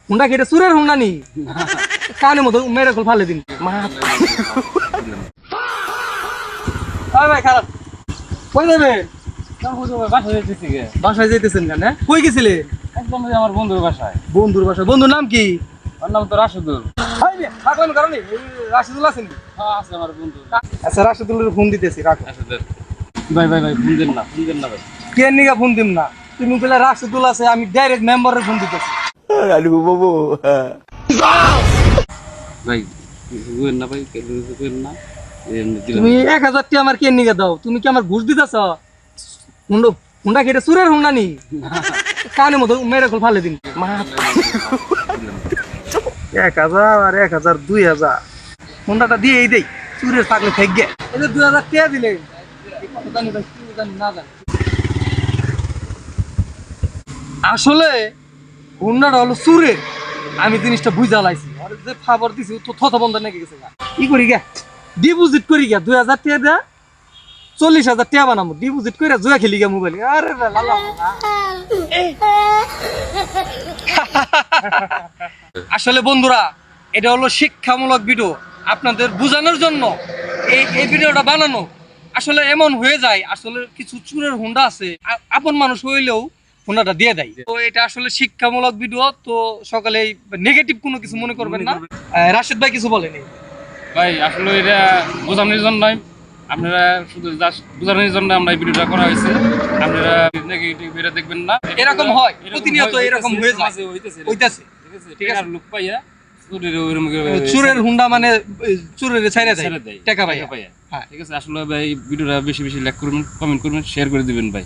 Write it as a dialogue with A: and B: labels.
A: Honda কি এটা চুরের Honda নি কানের মতো মেরে কল ফালে দিন ভাই খারাপ কই যাবে বাসায় যাইতেছেন কেন কই গেছিলে
B: একদম আমার বন্ধুর বাসায়।
A: বন্ধুর বাসায় বন্ধুর নাম কি
B: ওর নাম তো রাশেদুল।
A: থাকলাম কারণে রাশিদুল আছেন কি
B: হ্যাঁ আছে আমার বন্ধু।
A: আচ্ছা রাশিদুলের ফোন দিতেছি রাখো
B: ভাই ভাই ভাই ফোন দেন না ভাই।
A: কে নিগা ফোন দিম না তুমি বলে রাশিদুল আছে আমি ডাইরেক্ট মেম্বারের ফোন দিতেছি
B: ভাই বুঝেন না ভাই বুঝেন না।
A: তুমি 1000 টাকা আমার কে নিগা দাও তুমি কি আমার ঘুষ দিতেছ হুন্ডা হুন্ডা কি এটা চুরের হুন্ডা নি কানের মতো মেরে কল ফালে দিন 1000 আর 1000 2000 হুন্ডাটা দিয়েই দেই চুরের থাকলে থেকে এই যে 2000 টাকা দিলে জানি ভাই কি জানি না জানি আসলে হুন্ডাটা হলো চুরের আমি জিনিসটা বুঝা লাইছি আর যে ফাবর দিছি তো থথা বন্ধ নাকি গেছে কি করি গে ডিপোজিট করি গে 2000 টাকা দে 40000 টাকা বানাবো ডিপোজিট করে জুয়া খেলি গে মোবাইলে আরে লালা আসলে বন্ধুরা এটা হলো শিক্ষামূলক ভিডিও আপনাদের বোঝানোর জন্য এই ভিডিওটা বানানো আসলে এমন হয়ে যায় আসলে কিছু চুরের হুন্ডা আছে আপন মানুষ হইলেও হুন্ডাটা দিয়ে দেয় তো এটা আসলে শিক্ষামূলক ভিডিও তো সকালে নেগেটিভ কোনো কিছু মনে করবেন না রাশেদ ভাই কিছু বলেনি
B: ভাই আসলে এটা বোঝানোর জন্য নয়, আপনারা শুধু জাস্ট বোঝানোর জন্য আমরা এই ভিডিওটা করা হয়েছে। আপনারা নেগেটিভ এটা দেখবেন না,
A: এরকম হয় প্রতিনিয়ত এরকম হয়ে যায় হইতাছে
B: ঠিক আছে। লোক পাইয়া
A: চুরের হুন্ডা মানে চুরের ছাইরা দেয় টাকা পাইয়া
B: ঠিক আছে। আসলে ভাই ভিডিওটা বেশি বেশি লাইক করবেন, কমেন্ট করবেন, শেয়ার করে দিবেন ভাই।